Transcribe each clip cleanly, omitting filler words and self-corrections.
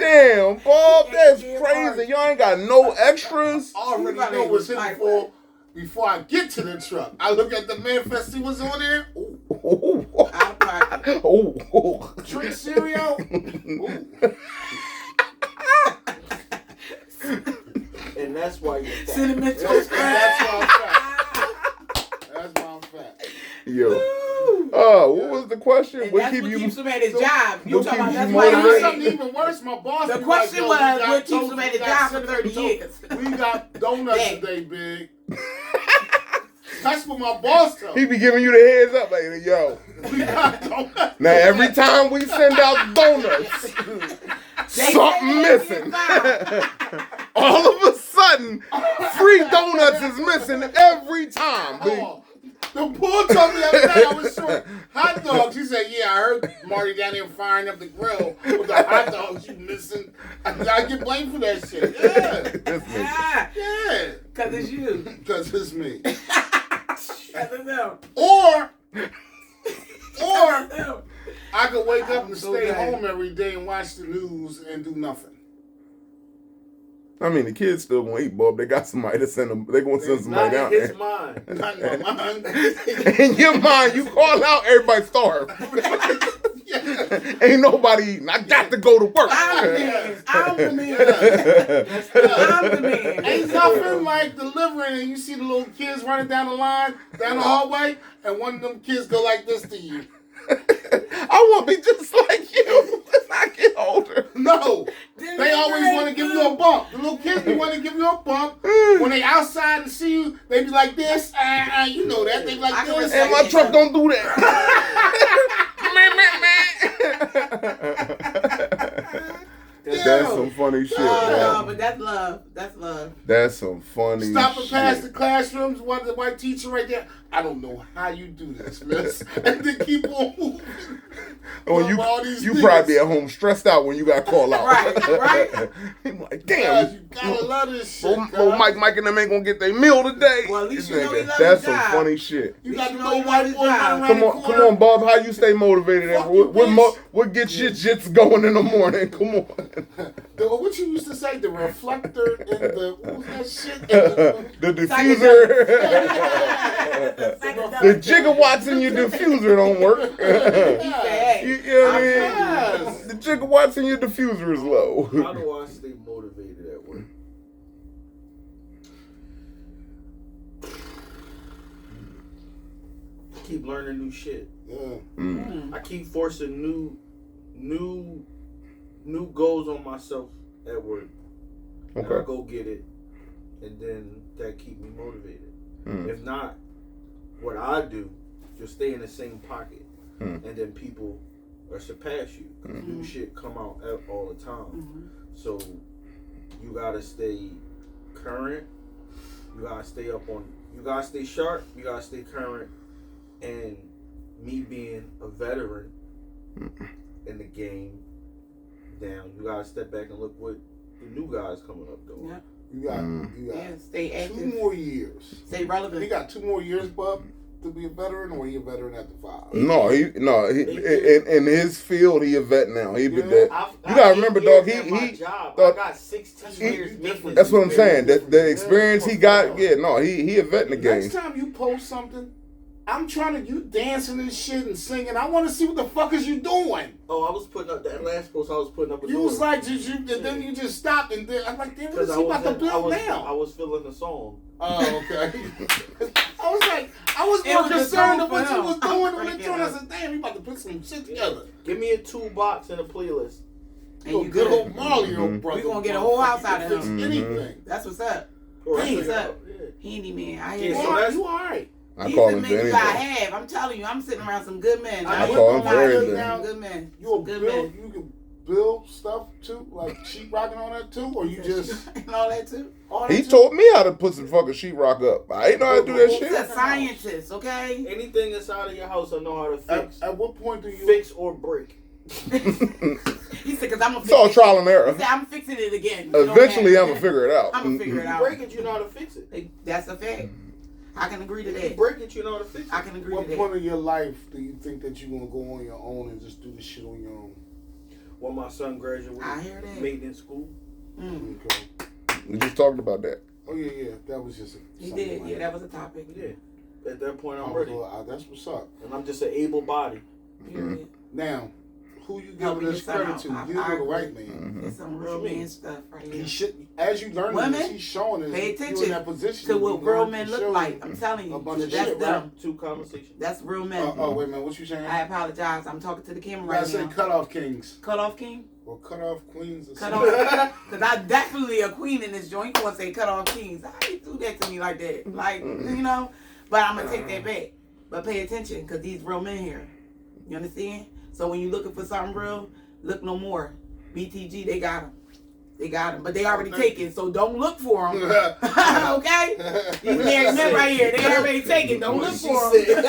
Damn, Bob, that's crazy. Y'all ain't got no extras. I already know what's in before I get to the truck. I look at the manifest, see what's on there. Ooh. Out of pocket. Oh. Drink cereal. And that's why you're fat. Cinnamon toast. That's why I'm fat. That's why I'm fat. Yo. What was the question? And that's what keeps him at his job. You talking about that's why why something even worse. My boss. The question was what keeps him at his job for 30 years. We got donuts today, big. That's what my boss tells me. He be giving you the heads up like, yo. We got donuts. Now every time we send out donuts, something missing. All of a sudden, free donuts is missing every time, big. The bull told me the other day I was short hot dogs. He said, yeah, I heard Marty down there firing up the grill with the hot dogs you missing. I get blamed for that shit. Yeah. Yeah. Because it's you. Because it's me. Because it's them. Or I could wake up and stay home every day and watch the news and do nothing. I mean, the kids still gonna eat, Bob. They got somebody to send them. They gonna send somebody down there. Not in Not in my mind. In your mind, you call out, everybody starve. Ain't nobody eating. I got to go to work. I'm the man. Ain't nothing like delivering and you see the little kids running down the line, down the hallway, and one of them kids go like this to you. I want to be just like you as I get older. No. They always want to give you a bump. The little kids be want to give you a bump. When they outside and see you, they be like this. You know that. They be like this. And my truck don't do that. That's some funny shit, No, but that's love. That's love. That's some funny shit. Stopping past the classrooms, one the white teacher right there. I don't know how you do this, miss. And then keep on moving. You probably be at home stressed out when you got called out. Right. I'm like, damn. You gotta love this shit. Mike and them ain't gonna get their meal today. Well, at least you know he loves That's his some job. funny shit. You got to know white boy running around Come the corner. on, Bob. How you stay motivated? What gets your jits going in the morning? Come on. What you used to say? The reflector and the what was that shit? The diffuser. The gigawatts in your diffuser don't work. You know what I mean? The gigawatts in your diffuser is low. How do I stay motivated at work? Keep learning new shit. I keep forcing new goals on myself at work. And I go get it, and then that keep me motivated. If not, what I do, just stay in the same pocket, and then people surpass you. Because new shit come out all the time. So you gotta stay current. You gotta stay up on. You gotta stay sharp. You gotta stay current. And me being a veteran in the game, now you gotta step back and look what the new guys coming up doing. Yeah. You got stay active. 2 more years. Stay relevant. He got 2 more years, bub, to be a veteran, or he a veteran after 5? No, he in his field he a vet now. He been that. You gotta remember, dog. I got 16 years. That's what I'm saying. The experience he got. Yeah, no, he a vet in the game. Next time you post something, I'm trying to, you dancing and shit and singing. I want to see what the fuck is you doing. Oh, I was putting up that last post. I was putting up. You was like, and then you just stopped, and then I'm like, damn, what is he about to build now? I was feeling the song. Oh, okay. I was more concerned with what you was doing on the joint. I said, damn, you about to put some shit together. Give me a toolbox and a playlist. You good old Marley, old brother. We gonna get a whole house out of him. Anything. That's what's up. That's what's up. Handyman. I hear you all right. He's the men you gotta have. I'm telling you, I'm sitting around some good men. I call him for everything. Good men. You can build stuff too, like sheetrock and all that too, or you just and all that too. He taught me how to put some fucking sheetrock up. I ain't know how to do that shit. He's a scientist, okay? Anything inside of your house, I know how to fix. At what point do you fix or break? He said, "Cause I'm gonna." It's all trial and error. He said, "I'm fixing it again." Eventually, I'm gonna figure it out. I'm gonna figure it out. Break it, you know how to fix it. That's a fact. I can agree to that. Break it, you know how to fix it. I can agree to that. What point of your life do you think that you're gonna go on your own and just do the shit on your own? when my son graduated. I hear that. Maintenance school. Okay. We just talked about that. Oh yeah. That was just. He did. Yeah, that was a topic. Yeah. At that point, I'm ready. That's what's up. And I'm just an able body. Period. Now, who you Help giving me this get some credit out. to? I You or the agree. white man? It's some real man stuff right here. He should, as you learn Women, this, he's showing us pay you in attention that position to what you real learn men to look show like. I'm telling a you, bunch of that's shit, them. right? Two conversations. That's real men. Oh, wait a minute. What you saying? I apologize. I'm talking to the camera You gotta right say now. cut off kings Cut off king? or cut off queens or Cut something. off. Because I definitely a queen in this joint. You want to say cut off kings. How you do that to me like that? Like, you know? But I'm going to take that back. But pay attention because these real men here. You understand? So when you're looking for something real, look no more. BTG, they got them. They got them. But they already taken, so don't look for them. Okay? These married men right here, they already taken. Don't look for them.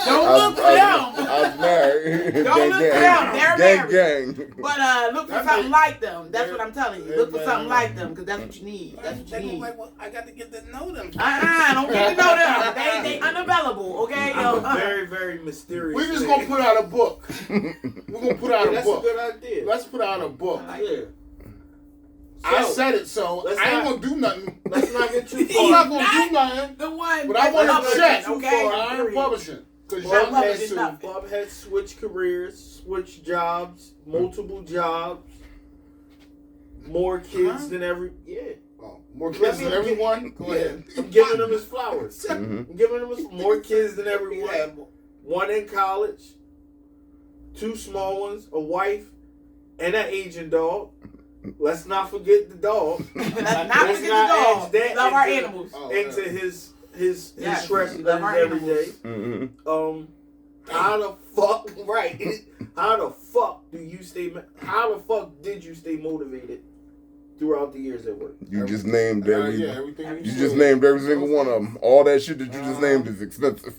Don't look for them. I was married. Don't look for them. They're married. Gang. But look for something like them. That's what I'm telling you. Look for something like them because that's what you need. That's what you need. Like, well, I got to get to know them. Don't get to know them. They unavailable, okay? I'm a very, very mysterious. We're just going to put out a book. We're going to put out a That's book. a good idea. Let's put out a book. Yeah. I said it, so let's I ain't not- going to do nothing. Let's not get too I'm far. not going to do nothing. The one. But I want that's to check. publishing, Okay? okay? I ain't publishing. Because Well, y'all publishing has to. nothing. Bob had switched careers, switched jobs, multiple jobs, more kids than every. Yeah. Oh, more kids than everyone? Go ahead. I'm giving them his flowers. Mhm. I'm giving them his more kids than everyone. One in college, two small ones, a wife, and an aging dog. Let's not forget the dog. Let's not Let's forget the not dog. edge that Love our into- animals. Oh, into yeah. his Yes, stress he love does our every animals. day. Mhm. How the fuck right? How the fuck do you stay? How the fuck did you stay motivated throughout the years at work? You just named every. Yeah, everything You just named every single one of them. All that shit that you just named is expensive.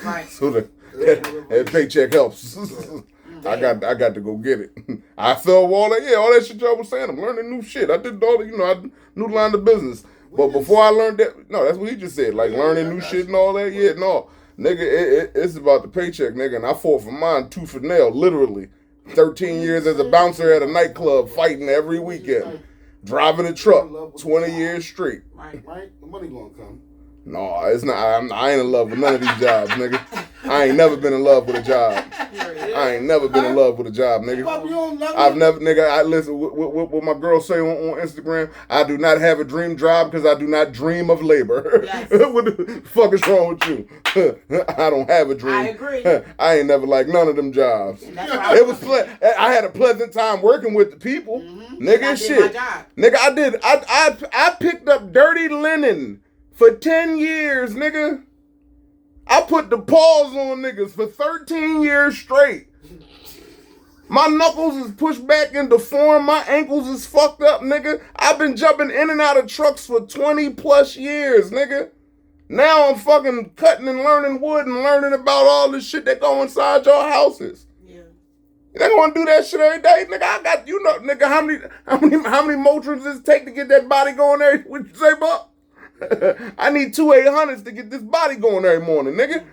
Right. So that paycheck helps. I got to go get it. I fell all that. Yeah, all that shit y'all was saying. I'm learning new shit. I did all the, I new line of business. But before I learned that, no, that's what he just said. Like learning new shit and all that. Yeah, no, nigga, it's about the paycheck, nigga. And I fought for mine tooth and nail, literally. 13 years as a bouncer at a nightclub, fighting every weekend, driving a truck, 20 years straight. Right. Right? The money gonna come. No, it's not. I ain't in love with none of these jobs, nigga. I ain't never been in love with a job. I ain't never been in love with a job, nigga. You don't love I've it? never, nigga. I listen. What my girl say on Instagram? I do not have a dream job because I do not dream of labor. Yes. What the fuck is wrong with you? I don't have a dream. I agree. I ain't never liked none of them jobs. And that's why It was. I had a pleasant time working with the people, nigga. I And did shit, my job. nigga. I did. I picked up dirty linen for 10 years, nigga. I put the paws on niggas for 13 years straight. My knuckles is pushed back and deformed. My ankles is fucked up, nigga. I've been jumping in and out of trucks for 20 plus years, nigga. Now I'm fucking cutting and learning wood and learning about all this shit that go inside your houses. Yeah. They gonna do that shit every day, nigga. I got, nigga, how many Motrins does it take to get that body going there? What you say, Buck? I need 2 800s to get this body going every morning, nigga.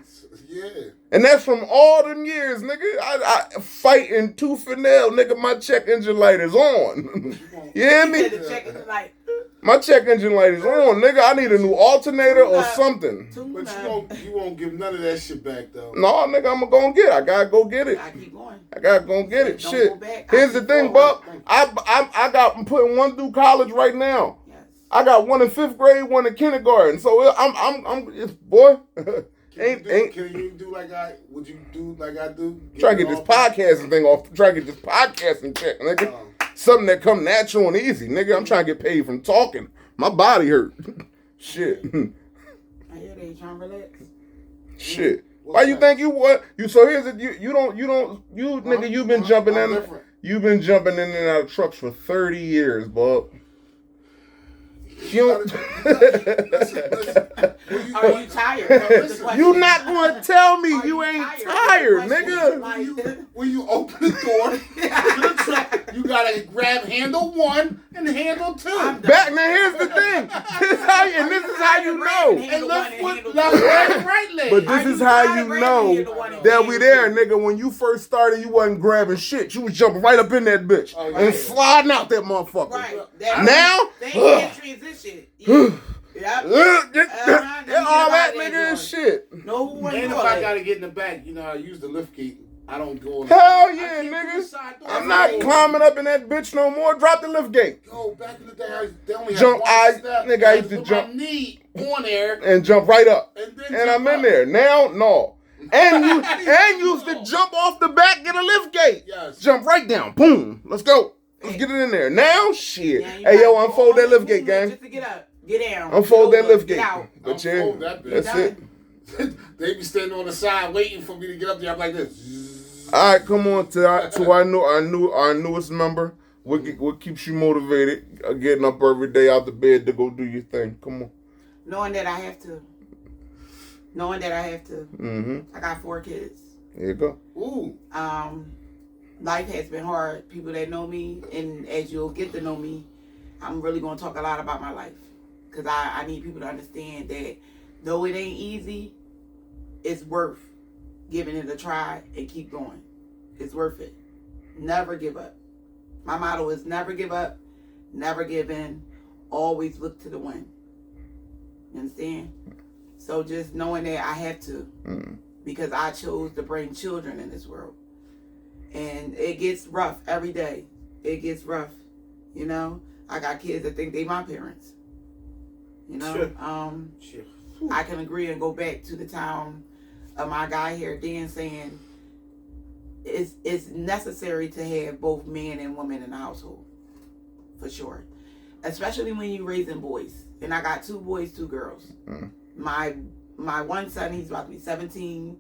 Yeah. And that's from all them years, nigga. I fighting tooth and nail, nigga. My check engine light is on. You hear me? The check is like, My check engine light is on, nigga. I need a new alternator or something. But you won't give none of that shit back though. No, nigga, I'm gonna go get it. I gotta go get it. I keep going. I gotta go get it. Don't Shit. go back. Here's I the keep thing, forward. Buck. I'm putting one through college right now. Yes. I got one in 5th grade, one in kindergarten. So I'm it's, boy. Can you do like would you do like I do? Try to get this podcasting thing off. Try to get this podcasting check, nigga. Something that come natural and easy, nigga. I'm trying to get paid from talking. My body hurt. Shit. I hear they trying to relax. Shit. Why you think you what? So here's it. You nigga. You've been jumping in. different. You've been jumping in and out of trucks for 30 years, bub. You Listen. Are you tired? you not gonna tell me you ain't tired, nigga. When you open the door to the truck, you gotta grab handle 1 and handle 2. Back now, here's the thing. This is how you know. And left foot, left leg, right leg. But this is how you know that we there, nigga. When you first started, you wasn't grabbing shit. You was jumping right up in that bitch and sliding out that motherfucker. Right. Now, they can't transition. Yeah. all that nigga is shit. No, and if I gotta get in the back, you know, I use the lift gate. I don't go in the Hell yeah, nigga. I'm not climbing up in that bitch no more. Drop the lift gate. Yo, back in the day, they only had Jump, one step. nigga, I used to jump. My knee on there. And jump right up. And I'm in there. Now, no. And you used to jump off the back, get a lift gate. Yes. Jump right down. Boom. Let's go. Let's get it in there. Now, shit. Yeah, Hey, yo, unfold that lift gate, gang. Just to get up. Get down. Unfold that lift gate. But yeah, that's it. They be standing on the side waiting for me to get up there. I'm like this. All right, come on to our newest member. What keeps you motivated? Getting up every day out the bed to go do your thing. Come on. Knowing that I have to. Mm-hmm. I got 4 kids. There you go. Ooh. Life has been hard. People that know me, and as you'll get to know me, I'm really going to talk a lot about my life. Because I need people to understand that though it ain't easy, it's worth giving it a try and keep going. It's worth it. Never give up. My motto is never give up, never give in, always look to the win. You understand? So just knowing that I have to, because I chose to bring children in this world. And it gets rough every day. It gets rough. You know? I got kids that think they my parents. You know? I can agree and go back to the time of my guy here, Dan, saying it's necessary to have both men and women in the household. For sure. Especially when you're raising boys. And I got 2 boys, 2 girls. My one son, he's about to be 17.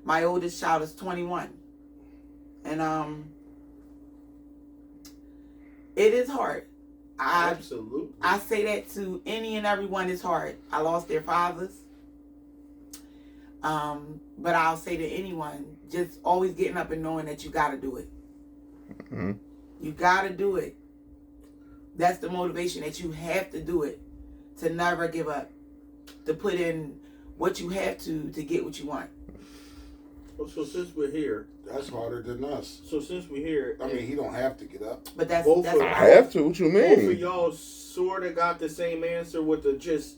My oldest child is 21. And it is hard. Absolutely. I say that to any and everyone. It's hard. I lost their fathers. But I'll say to anyone, just always getting up and knowing that you got to do it. Mm-hmm. You got to do it. That's the motivation, that you have to do it. To never give up. To put in what you have to get what you want. So since we're here, that's harder than us. So since we're here, I mean, he don't have to get up. But that's I have to. What you mean? Both of y'all sort of got the same answer with the just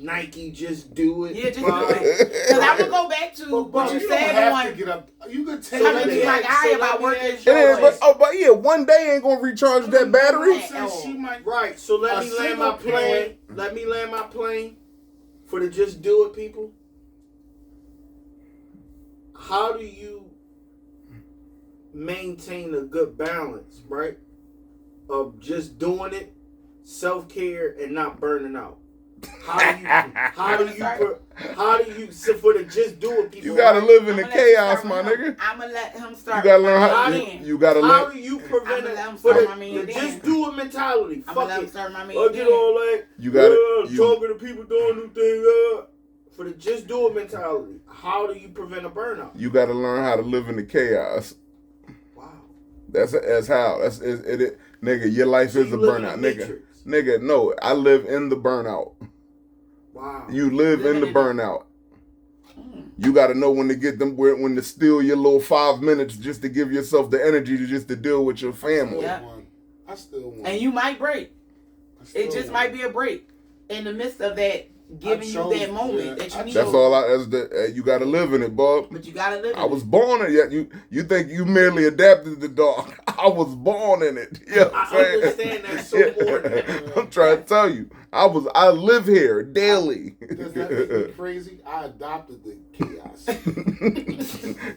Nike, just do it. Yeah, just do it. Because I'm gonna go back to what you said on. To get up. You could take. I'm gonna be like I about working. It is, but yeah, one day ain't gonna recharge that battery. Right. So let me land my plane. Let me land my plane for the just do it people. How do you maintain a good balance, right? Of just doing it, self-care, and not burning out. How do you so for the just do it people? You gotta live in the chaos, my nigga. I'm gonna let him start. You gotta learn how. You gotta learn. How do you prevent it for the just do it mentality? Fuck it. Or get all that. You gotta talking to people doing new things. For the just do it mentality, how do you prevent a burnout? You got to learn how to live in the chaos. Wow. That's how. That's it. Nigga, your life is a burnout, nigga. Nigga, no, I live in the burnout. Wow. You live in the burnout. You got to know when to get them, when to steal your little 5 minutes just to give yourself the energy to deal with your family. Yeah. I still want. And you might break. It just might be a break in the midst of that. Giving you that moment that you need. That's all. You got to live in it, Bob. But you got to live in it. I was born in it. You think you merely adapted the dog. I was born in it. You know what I understand that so more. I'm trying to tell you. I live here daily. Does that make me crazy? I adopted the chaos.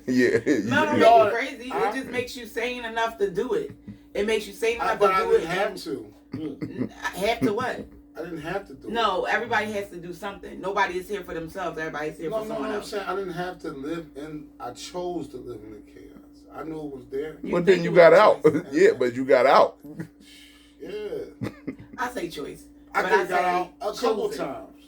Yeah. No, don't make you crazy. It just makes you sane enough to do it. It makes you sane enough to do it. I didn't have to. Have to what? I didn't have to do it. No, everybody has to do something. Nobody is here for themselves. Everybody's here for someone else. I'm saying I didn't have to live in. I chose to live in the chaos. I knew it was there. But then you got out. Yeah, but you got out. Yeah. I say choice. I could have got out a couple times.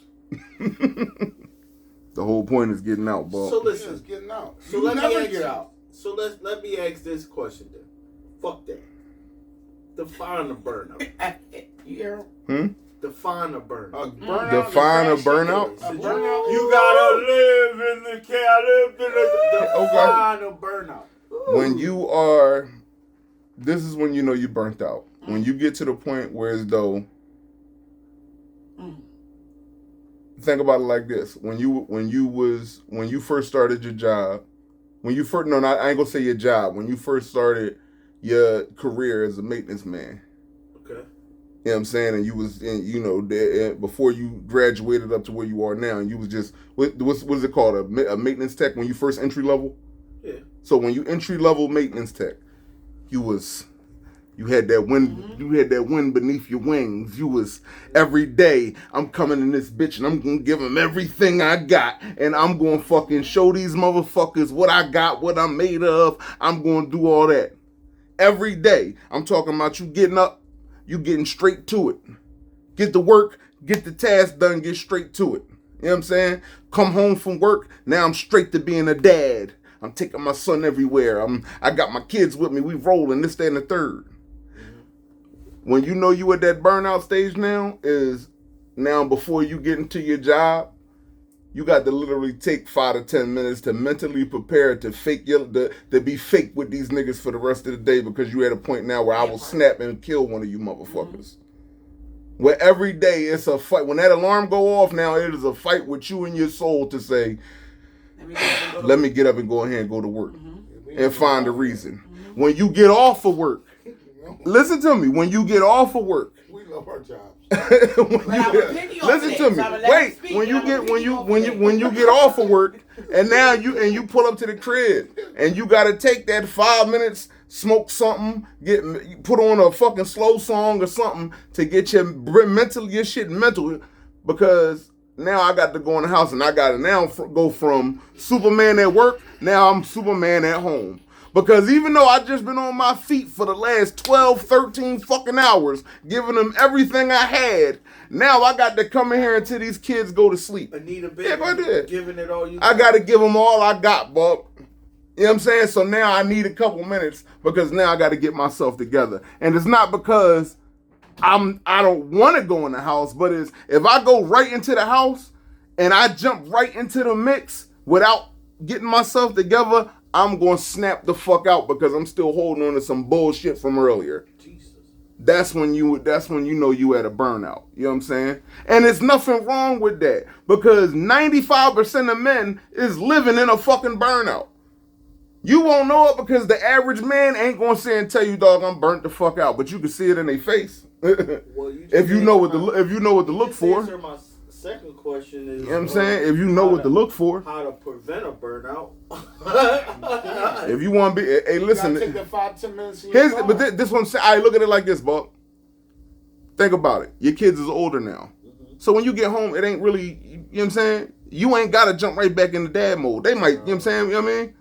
The whole point is getting out, Bob. So listen, it's getting out. So let me get out. So let me ask this question then. Fuck that. Define the burnout. You hear? Define a burnout. Define a burnout? You gotta live in the define a burnout. When you are, this is when you know you burnt out. When you get to the point where as though, think about it like this: when you first started your job, I ain't gonna say your job. When you first started your career as a maintenance man. Okay. You know what I'm saying? And you was, before you graduated up to where you are now, and you was just, what's it called? A maintenance tech when you first entry level? Yeah. So when you entry level maintenance tech, you had that wind beneath your wings. You was, every day, I'm coming in this bitch and I'm gonna give them everything I got. And I'm gonna fucking show these motherfuckers what I got, what I'm made of. I'm gonna do all that. Every day, I'm talking about you getting up, you getting straight to it. Get to work, get the task done, get straight to it. You know what I'm saying? Come home from work, now I'm straight to being a dad. I'm taking my son everywhere. I got my kids with me. We rolling this, that, and the third. When you know you at that burnout stage now, is now before you get into your job, you got to literally take 5 to 10 minutes to mentally prepare to to be fake with these niggas for the rest of the day, because you at a point now where I will snap and kill one of you motherfuckers. Where every day it's a fight. When that alarm go off now, it is a fight with you and your soul to say, let me get up and go ahead and go to work and find a reason. When you get off of work, listen to me, when you get off of work, we love our jobs. Listen to me. Wait, when you get off of work and now you pull up to the crib and you gotta take that 5 minutes, smoke something, put on a fucking slow song or something to get your shit mental, because now I got to go in the house and I gotta now go from Superman at work, now I'm Superman at home. Because even though I just been on my feet for the last 12, 13 fucking hours, giving them everything I had, now I got to come in here until these kids go to sleep. Anita Baby, giving it all you got. I got to give them all I got, Bob. You know what I'm saying? So now I need a couple minutes, because now I got to get myself together. And it's not because I don't want to go in the house, but it's if I go right into the house and I jump right into the mix without getting myself together, I'm going to snap the fuck out, because I'm still holding on to some bullshit from earlier. Jesus. That's when you know you at a burnout. You know what I'm saying? And there's nothing wrong with that, because 95% of men is living in a fucking burnout. You won't know it because the average man ain't going to say and tell you, dog, I'm burnt the fuck out, but you can see it in their face. If you know what to look for. My second question is, you know what I'm saying? If you know what to look for. How to prevent a burnout. If you want to be, hey, listen. You gotta take that 5 to 10 minutes. But this one, I look at it like this, Bob. Think about it. Your kids is older now. So when you get home, it ain't really, you know what I'm saying? You ain't got to jump right back into dad mode. They might, you know what I'm saying? You know what I mean?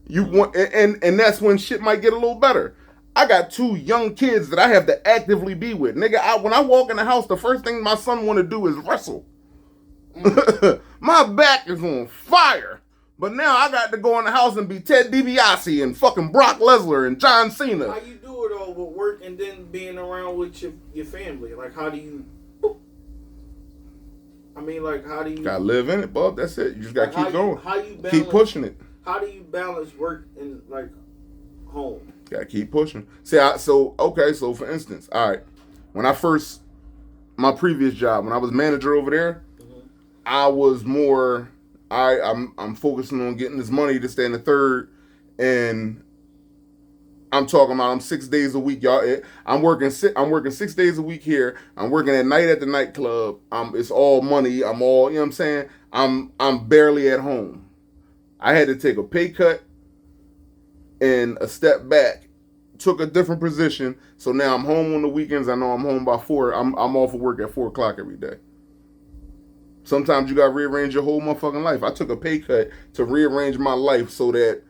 You want, and that's when shit might get a little better. I got 2 young kids that I have to actively be with. Nigga, when I walk in the house, the first thing my son want to do is wrestle. My back is on fire. But now I got to go in the house and be Ted DiBiase and fucking Brock Lesnar and John Cena. How you do it all with work and then being around with your family? Like, how do you... how do you... Gotta live in it, bub. That's it. You just gotta keep going. How you balance, keep pushing it. How do you balance work and, home? Gotta keep pushing. So for instance, all right, when my previous job, when I was manager over there, I was more, I'm focusing on getting this money to stay in the third, and I'm talking about I'm 6 days a week, y'all. I'm working 6 days a week here. I'm working at night at the nightclub. It's all money. I'm all, you know what I'm saying? I'm barely at home. I had to take a pay cut and a step back, took a different position. So now I'm home on the weekends. I know I'm home by 4. I'm off of work at 4 o'clock every day. Sometimes you got to rearrange your whole motherfucking life. I took a pay cut to rearrange my life so that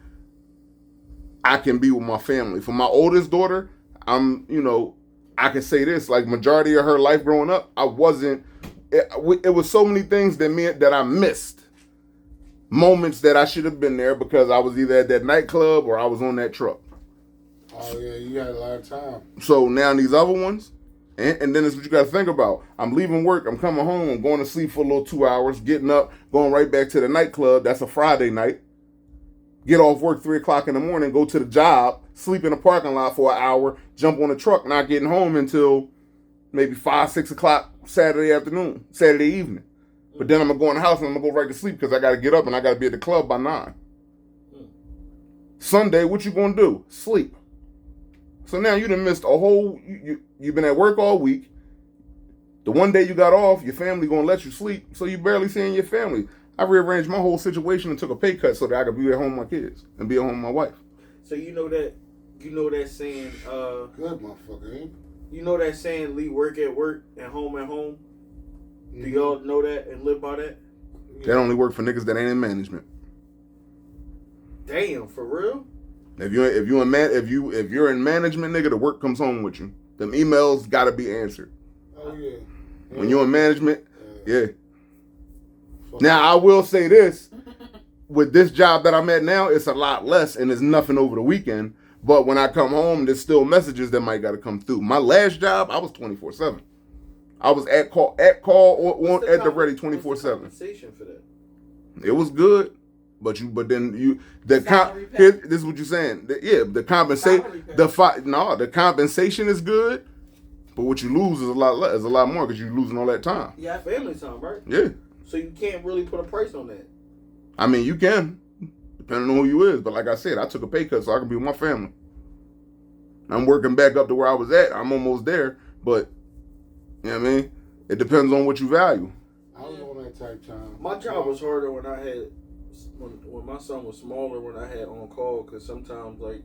I can be with my family. For my oldest daughter, I can say this, like majority of her life growing up, it was so many things that I missed. Moments that I should have been there because I was either at that nightclub or I was on that truck. Oh yeah, you had a lot of time. So now these other ones, And then it's what you got to think about. I'm leaving work. I'm coming home. I'm going to sleep for a little 2 hours, getting up, going right back to the nightclub. That's a Friday night. Get off work 3 o'clock in the morning, go to the job, sleep in the parking lot for an hour, jump on the truck, not getting home until maybe 5, 6 o'clock Saturday evening. But then I'm going to go in the house and I'm going to go right to sleep because I got to get up and I got to be at the club by 9. Sunday, what you going to do? Sleep. So now you done missed a whole, you've been at work all week. The one day you got off, your family gonna let you sleep, so you barely seeing your family. I rearranged my whole situation and took a pay cut so that I could be at home with my kids and be at home with my wife. So you know that saying, good motherfucker, you know that saying, leave work at work and home at home? Do y'all know that and live by that? That only work for niggas that ain't in management. Damn, for real? If you're in management, nigga, the work comes home with you. Them emails gotta be answered. Oh yeah. When you're in management, yeah. Now I will say this: with this job that I'm at now, it's a lot less, and there's nothing over the weekend. But when I come home, there's still messages that might gotta come through. My last job, I was 24/7. I was at call or at the ready 24/7. What's the compensation for that? It was good. This is what you're saying. The compensation is good, but what you lose is a lot more because you're losing all that time. Yeah, family time, right? Yeah. So you can't really put a price on that. I mean, you can, depending on who you is. But like I said, I took a pay cut so I can be with my family. I'm working back up to where I was at. I'm almost there, but you know what I mean? It depends on what you value. I was on that type time. My job was harder when I had. When my son was smaller, when I had on call, because sometimes like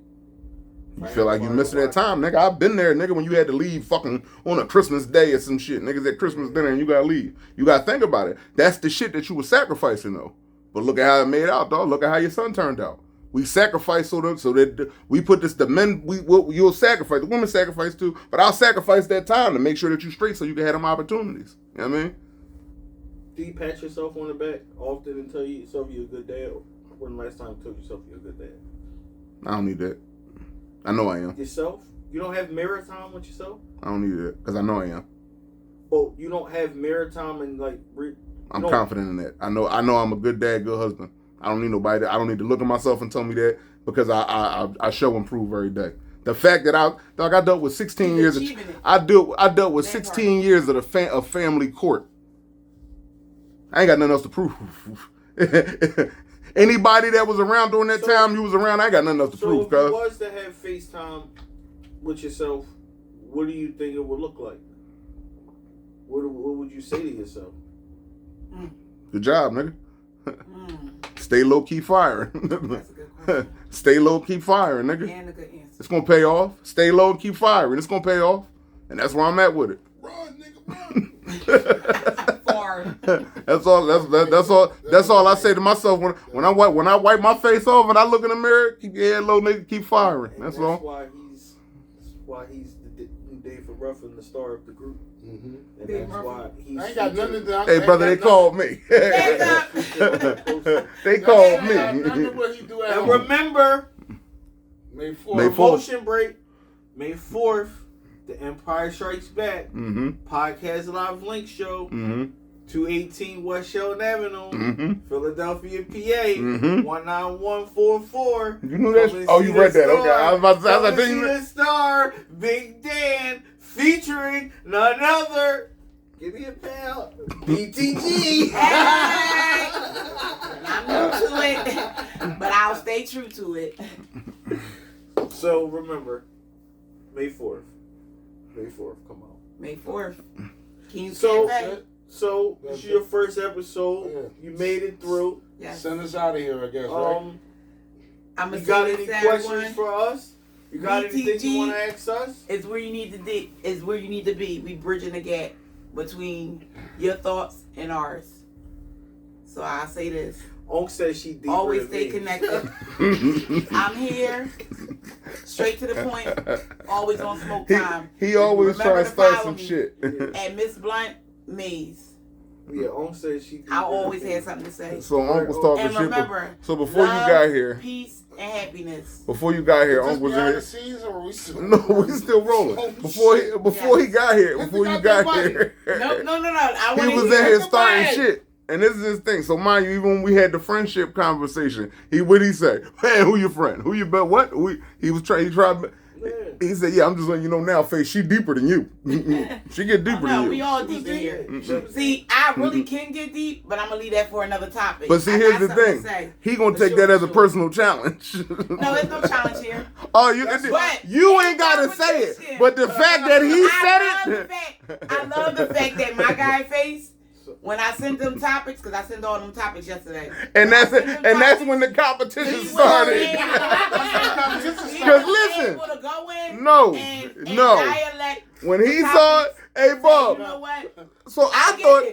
you feel like you missing that time, nigga. I've been there, nigga, when you had to leave fucking on a Christmas day or some shit. Niggas at Christmas dinner and you gotta leave. You gotta think about it. That's the shit that you were sacrificing though. But look at how it made out, dog. Look at how your son turned out. We sacrificed so that we put this, the men, you'll sacrifice, the women sacrifice too, but I'll sacrifice that time to make sure that you straight so you can have them opportunities. You know what I mean? Do you pat yourself on the back often and tell yourself you're a good dad? When the last time you told yourself you're a good dad? I don't need that. I know I am. Yourself? You don't have mirror time with yourself? I don't need that because I know I am. Oh, you don't have mirror time and like... I'm confident in that. I know I'm a good dad, good husband. I don't need nobody. I don't need to look at myself and tell me that because I show and prove every day. The fact that I dealt with 16 years. I dealt with 16 years of family court. I ain't got nothing else to prove. Anybody that was around during that time you was around, I ain't got nothing else to prove. So if you was to have FaceTime with yourself, what do you think it would look like? What would you say to yourself? Good job, nigga. Stay low, keep firing. That's a good question. Stay low, keep firing, nigga. And a good answer. It's gonna pay off. Stay low and keep firing. It's gonna pay off. And that's where I'm at with it. Run, nigga, run. That's all I say to myself when I wipe my face off and I look in the mirror. Keep your head low, nigga. Keep firing. That's all. Why he's the Dave Ruffin, the star of the group. Mm-hmm. And that's why he's. I ain't got nothing to do. Hey, brother, they called me. They called me. And remember, May 4th. Promotion break, May 4th. The Empire Strikes Back. Mm-hmm. Podcast Live Link Show. Mm-hmm. 218 West Sheldon Avenue, Mm-hmm. Philadelphia, PA. Mm-hmm. 19144. You knew that? Oh, you read that? Okay, I was about to say. Come see the star, Big Dan, featuring none other. Give me a pal, BTG. Hey! I'm new to it, but I'll stay true to it. So remember, May 4th. May 4th, come on. May 4th. So this is your first episode. Yeah. You made it through. Yes. Send us out of here, I guess, right? You got any questions for us? You got anything you want to ask us? It's where you need to be. It's where you need to be. We bridging the gap between your thoughts and ours. So I say this. Onk says she deeper always than stay me. connected. I'm here, straight to the point. Always on smoke time. He always trying to start some shit. And Miss Blunt Maze. Yeah, Onk says she. I always had something to say. So Unc was talking and shit. remember, So before love, you got here, peace, and happiness. Before you got here, Is this Uncle was in behind here. the scenes, or are we still? No, we still rolling. Oh, Before he got here, Hit before the you goddamn got here, No. I he want was to in hear. here the starting bag. shit. And this is his thing. So mind you, even when we had the friendship conversation, what he say? Hey, who your friend? Who you bet what? He tried. He said, yeah, I'm just letting you know now, Faith, she deeper than you. She get deeper No, than we you. all deep in here. See, I really can get deep, but I'm gonna leave that for another topic. But see, I here's got the something thing. to say. He gonna take that as a Sure. personal challenge. No, there's no challenge here. Oh, you But you ain't gotta say it. competition. But the fact that he said I love the fact that my guy Face, when I sent them topics, because I sent all them topics yesterday. and that's When I sent them and that's topics, when the competition he was started. He Because was listen, able to go in no, and no. dialect When he the saw it, topics, hey say, Bob. you know what? So I get thought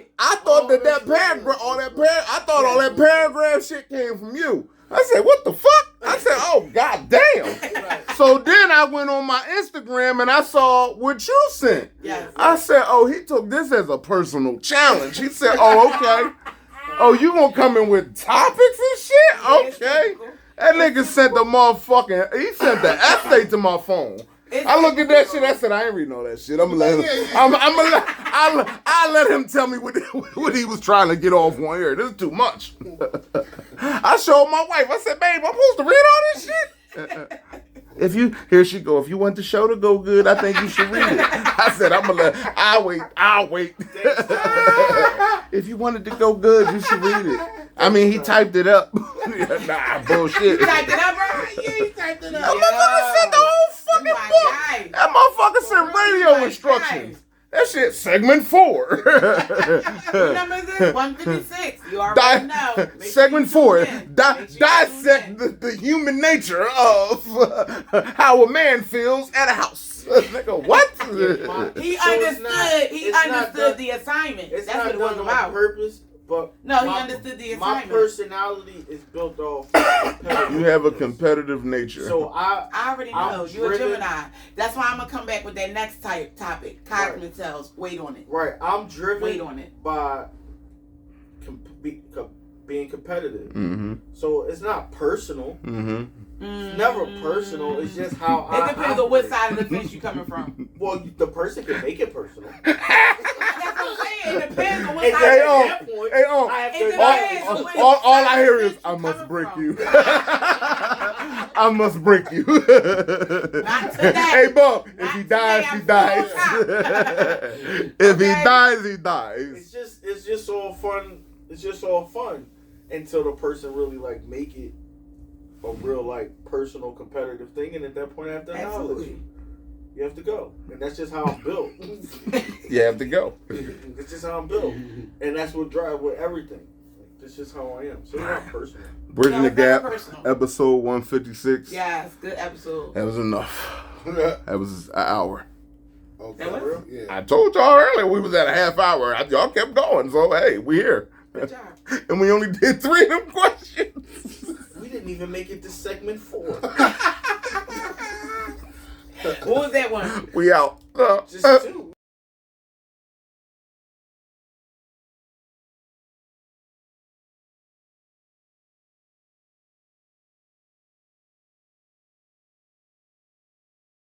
it. that paragraph, all that paragraph shit came from you. I said, what the fuck? I said, oh god damn. So then I went on my Instagram and I saw what you sent. Yes. I said, oh, he took this as a personal challenge. He said, oh, okay. Oh, you gonna come in with topics and shit? Okay. That nigga sent the motherfucking, he sent the essay to my phone. I look at that shit. I said, I ain't reading all that shit. I'm gonna let him. I let him tell me what he was trying to get off on here. This is too much. I showed my wife. I said, babe, I'm supposed to read all this shit. Here she go. If you want the show to go good, I think you should read it. I said, I'll wait. If you want it to go good, you should read it. I mean, he typed it up. Nah, bullshit. You typed it up, bro? Yeah, he typed it up. That motherfucker sent the whole fucking book. That motherfucker sent radio instructions. That shit, segment 4. What number is this? 156. You already know. Make sure Segment you 4. tune in. Dissect the human nature of how a man feels at a house. Nigga, what? He So it's understood. He it's not understood done- the assignment. It's That's not what it was done on about. purpose, but No, he understood the assignment. My personality is built off. You have a competitive nature. So I already know. I'm You're a driven- Gemini. That's why I'm going to come back with that next topic. Cosmic cells. Wait on it. Right, I'm driven Wait on it. by being competitive. Mm-hmm. So it's not personal. Mm-hmm. It's never personal. It's just how It depends on what side of the fence you're coming from. Well, the person can make it personal. That's what I'm saying. It depends on what And side Hey, at of that point, hey, oh. I have It to depends on what All I side hear of the is, fence I you must coming break from. you. I must break you. Not today. Hey, Bob, if Not he dies, today. he dies. If he Okay. dies, he dies. It's just all fun. It's just all fun until the person really like make it a real like personal competitive thing, and at that point I have to acknowledge Absolutely. you have to go, and that's just how I'm built. You have to go. It's just how I'm built, and that's what drives with everything. That's just how I am. So it's not personal. Bridging No, the it's never Gap, personal. episode 156. Yes, good episode. That was enough. That was an hour. Okay. That was- Yeah. I told y'all earlier we was at a half hour. Y'all kept going, so hey, we here. Good job. And we only did 3 of them questions. We didn't even make it to segment 4. What was that one? We out. Just 2.